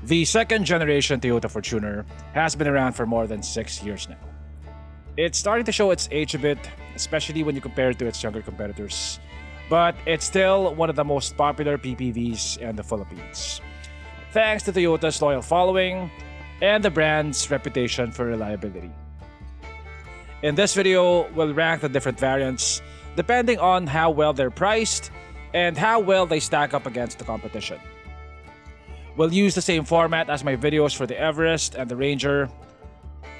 The second generation Toyota Fortuner has been around for more than 6 years now. It's starting to show its age a bit, especially when you compare it to its younger competitors, but it's still one of the most popular PPVs in the Philippines, thanks to Toyota's loyal following and the brand's reputation for reliability. In this video, we'll rank the different variants depending on how well they're priced and how well they stack up against the competition. We'll use the same format as my videos for the Everest and the Ranger.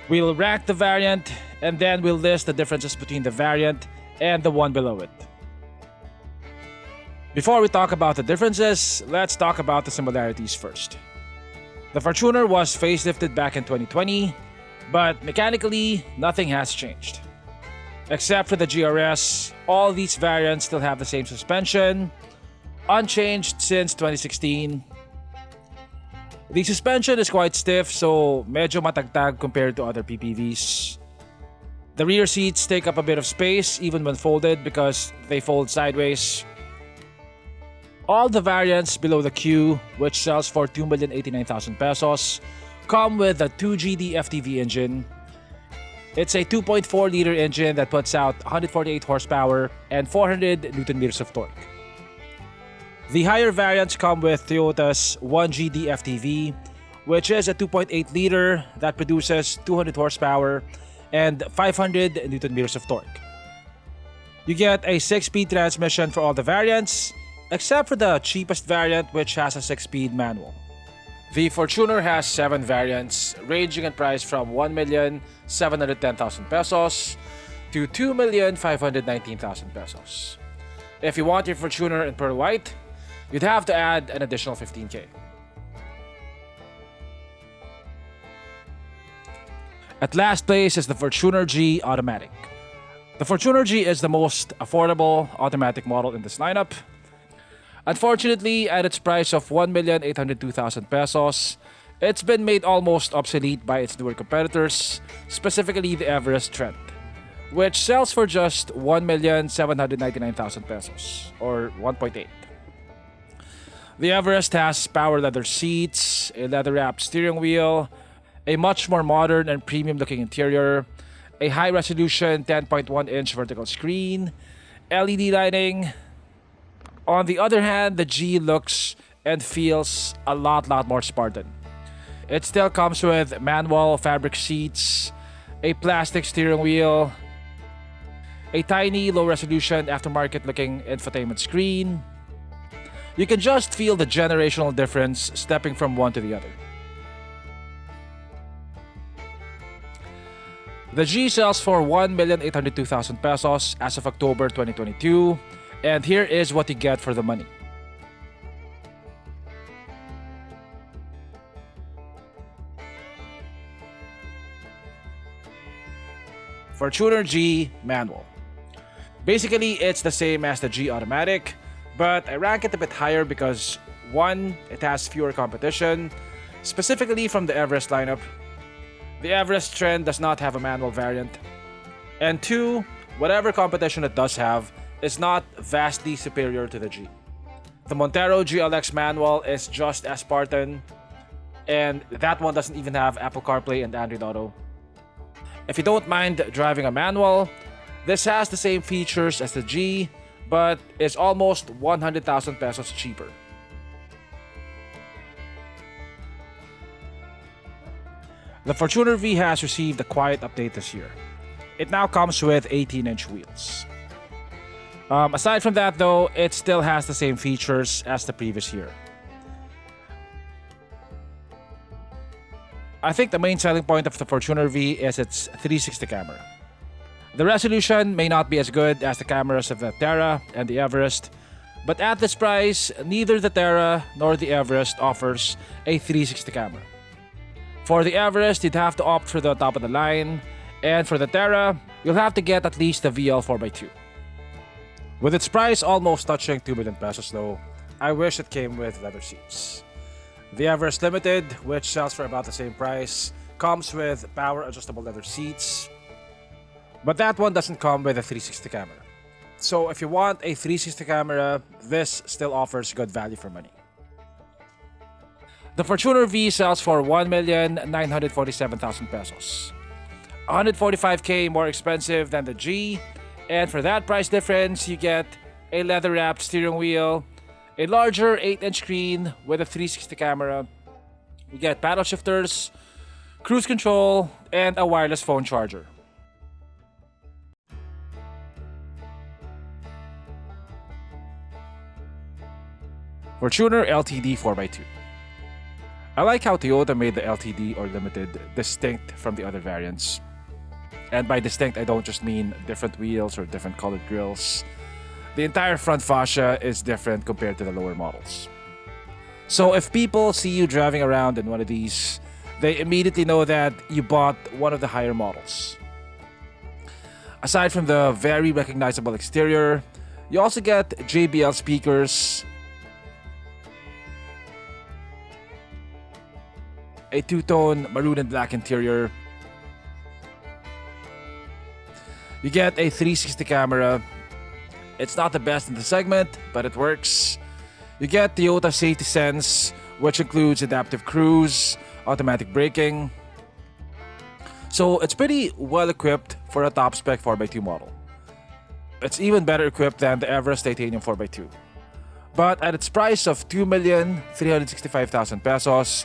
We'll rank the variant and then we'll list the differences between the variant and the one below it. Before we talk about the differences, let's talk about the similarities first. The Fortuner was facelifted back in 2020, but mechanically, nothing has changed. Except for the GRS, all these variants still have the same suspension, unchanged since 2016. The suspension is quite stiff, so medyo matagtag compared to other PPVs. The rear seats take up a bit of space even when folded because they fold sideways. All the variants below the Q, which sells for 2,089,000 pesos, come with a 2GD FTV engine. It's a 2.4-liter engine that puts out 148 horsepower and 400 Nm of torque. The higher variants come with Toyota's 1GD FTV, which is a 2.8-liter that produces 200 horsepower and 500 Nm of torque. You get a 6-speed transmission for all the variants, except for the cheapest variant, which has a 6-speed manual. The Fortuner has 7 variants, ranging in price from 1,710,000 pesos to 2,519,000 pesos. If you want your Fortuner in pearl white, you'd have to add an additional 15K. At last place is the Fortuner G Automatic. The Fortuner G is the most affordable automatic model in this lineup. Unfortunately, at its price of 1,802,000 pesos, it's been made almost obsolete by its newer competitors, specifically the Everest Trend, which sells for just 1,799,000 pesos, or 1.8. The Everest has power leather seats, a leather-wrapped steering wheel, a much more modern and premium-looking interior, a high-resolution 10.1-inch vertical screen, LED lighting. On the other hand, the G looks and feels a lot more Spartan. It still comes with manual fabric seats, a plastic steering wheel, a tiny low-resolution aftermarket-looking infotainment screen. You can just feel the generational difference stepping from one to the other. The G sells for 1,802,000 pesos as of October 2022, and here is what you get for the money. Fortuner G Manual. Basically, it's the same as the G Automatic, but I rank it a bit higher because 1. It has fewer competition, specifically from the Everest lineup. The Everest Trend does not have a manual variant. And 2. Whatever competition it does have is not vastly superior to the G. The Montero GLX manual is just as Spartan, and that one doesn't even have Apple CarPlay and Android Auto. If you don't mind driving a manual, this has the same features as the G, but is almost 100,000 pesos cheaper. The Fortuner V has received a quiet update this year. It now comes with 18-inch wheels. Aside from that though, it still has the same features as the previous year. I think the main selling point of the Fortuner V is its 360 camera. The resolution may not be as good as the cameras of the Terra and the Everest, but at this price, neither the Terra nor the Everest offers a 360 camera. For the Everest, you'd have to opt for the top of the line, and for the Terra, you'll have to get at least the VL 4x2. With its price almost touching 2 million pesos though, I wish it came with leather seats. The Everest Limited, which sells for about the same price, comes with power adjustable leather seats, but that one doesn't come with a 360 camera. So if you want a 360 camera, this still offers good value for money. The Fortuner V sells for 1,947,000 pesos. 145k more expensive than the G, and for that price difference, you get a leather-wrapped steering wheel, a larger 8-inch screen with a 360 camera. You get paddle shifters, cruise control, and a wireless phone charger. Fortuner LTD 4x2. I like how Toyota made the LTD or Limited distinct from the other variants. And by distinct, I don't just mean different wheels or different colored grills. The entire front fascia is different compared to the lower models. So if people see you driving around in one of these, they immediately know that you bought one of the higher models. Aside from the very recognizable exterior, you also get JBL speakers, a two-tone maroon and black interior. You get a 360 camera. It's not the best in the segment, but it works. You get Toyota Safety Sense, which includes adaptive cruise, automatic braking. So it's pretty well equipped for a top spec 4x2 model. It's even better equipped than the Everest Titanium 4x2. But at its price of 2,365,000 pesos,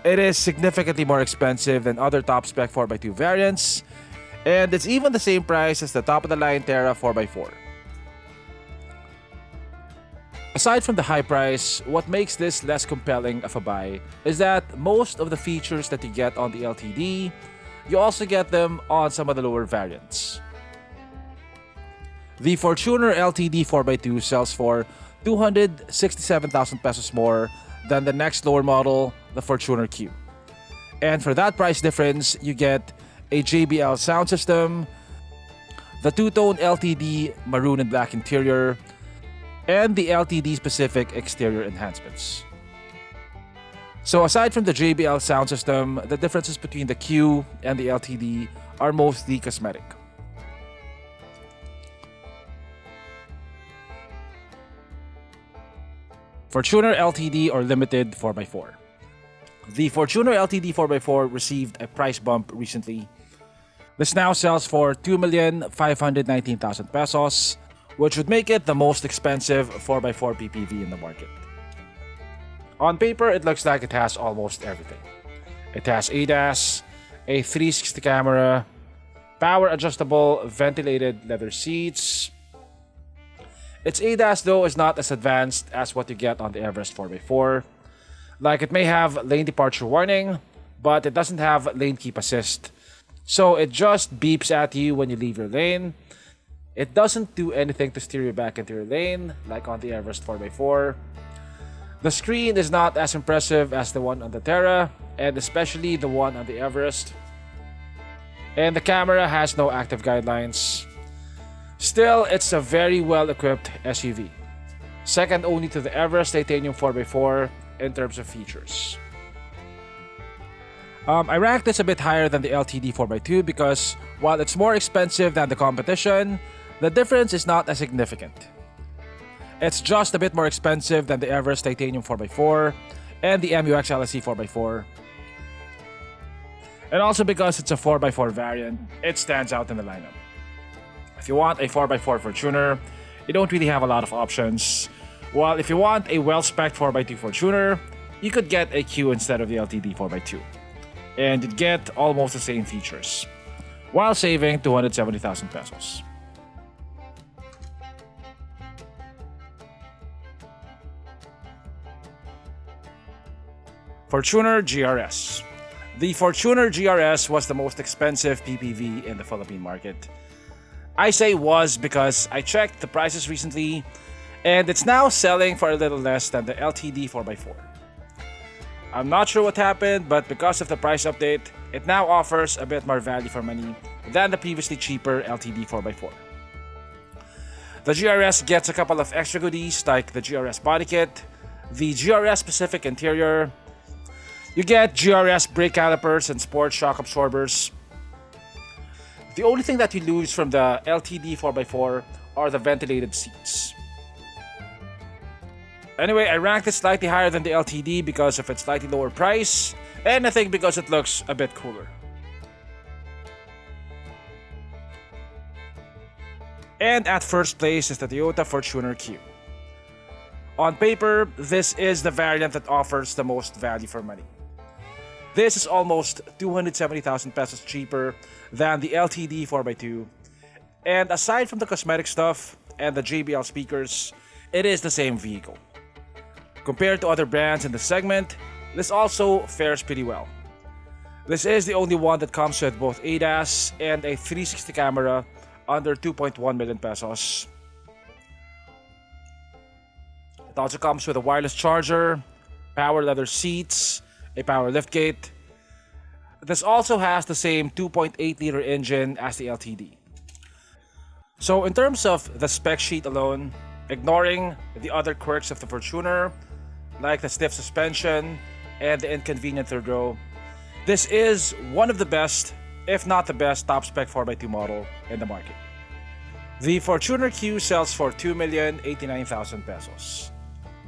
it is significantly more expensive than other top spec 4x2 variants, and it's even the same price as the top of the line Terra 4x4. Aside from the high price, what makes this less compelling of a buy is that most of the features that you get on the LTD, you also get them on some of the lower variants. The Fortuner LTD 4x2 sells for 267,000 pesos more than the next lower model, the Fortuner Q. And for that price difference, you get a JBL sound system, the two-tone LTD maroon and black interior, and the LTD specific exterior enhancements. So aside from the JBL sound system, the differences between the Q and the LTD are mostly cosmetic. Fortuner LTD or Limited 4x4. The Fortuner LTD 4x4 received a price bump recently. This now sells for 2,519,000 pesos, which would make it the most expensive 4x4 PPV in the market. On paper, it looks like it has almost everything. It has ADAS, a 360 camera, power adjustable ventilated leather seats. Its ADAS though is not as advanced as what you get on the Everest 4x4. Like, it may have lane departure warning, but it doesn't have lane keep assist. So it just beeps at you when you leave your lane. It doesn't do anything to steer you back into your lane, like on the Everest 4x4. The screen is not as impressive as the one on the Terra, and especially the one on the Everest. And the camera has no active guidelines. Still, it's a very well-equipped SUV. Second only to the Everest Titanium 4x4 in terms of features. I rank this a bit higher than the LTD 4x2 because while it's more expensive than the competition, the difference is not as significant. It's just a bit more expensive than the Everest Titanium 4x4 and the MUX LSE 4x4. And also because it's a 4x4 variant, it stands out in the lineup. If you want a 4x4 Fortuner, you don't really have a lot of options. While if you want a well-spec'd 4x2 Fortuner, you could get a Q instead of the LTD 4x2. And you'd get almost the same features, while saving 270,000 pesos. Fortuner GRS. The Fortuner GRS was the most expensive PPV in the Philippine market. I say was because I checked the prices recently, and it's now selling for a little less than the LTD 4x4. I'm not sure what happened, but because of the price update, it now offers a bit more value for money than the previously cheaper LTD 4x4. The GRS gets a couple of extra goodies like the GRS body kit, the GRS specific interior. You get GRS brake calipers and sport shock absorbers. The only thing that you lose from the LTD 4x4 are the ventilated seats. Anyway, I ranked it slightly higher than the LTD because of its slightly lower price, and I think because it looks a bit cooler. And at first place is the Toyota Fortuner Q. On paper, this is the variant that offers the most value for money. This is almost 270,000 pesos cheaper than the LTD 4x2, and aside from the cosmetic stuff and the JBL speakers, it is the same vehicle. Compared to other brands in the segment, this also fares pretty well. This is the only one that comes with both ADAS and a 360 camera under 2.1 million pesos. It also comes with a wireless charger, power leather seats, a power liftgate. This also has the same 2.8-liter engine as the LTD. So in terms of the spec sheet alone, ignoring the other quirks of the Fortuner, like the stiff suspension and the inconvenient third row, this is one of the best, if not the best, top spec 4x2 model in the market. The Fortuner Q sells for 2,089,000 pesos.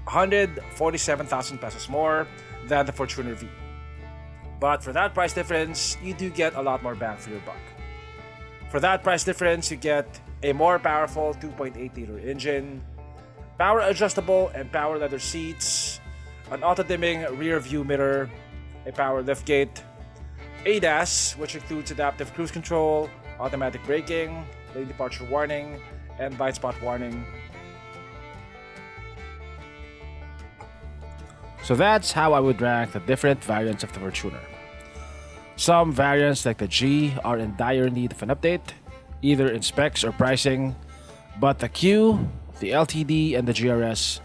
147,000 pesos more than the Fortuner V. But for that price difference, you do get a lot more bang for your buck. For that price difference, you get a more powerful 2.8-liter engine, power adjustable and power leather seats, an auto-dimming rear view mirror, a power liftgate, ADAS, which includes adaptive cruise control, automatic braking, lane departure warning, and blind spot warning. So that's how I would rank the different variants of the Fortuner. Some variants like the G are in dire need of an update, either in specs or pricing, but the Q, the LTD, and the GRS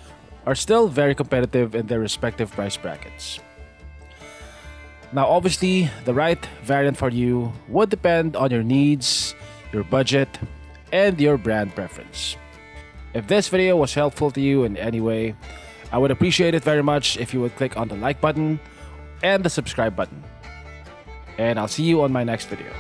are still very competitive in their respective price brackets. Now obviously, the right variant for you would depend on your needs, your budget, and your brand preference. If this video was helpful to you in any way, I would appreciate it very much if you would click on the like button and the subscribe button. And I'll see you on my next video.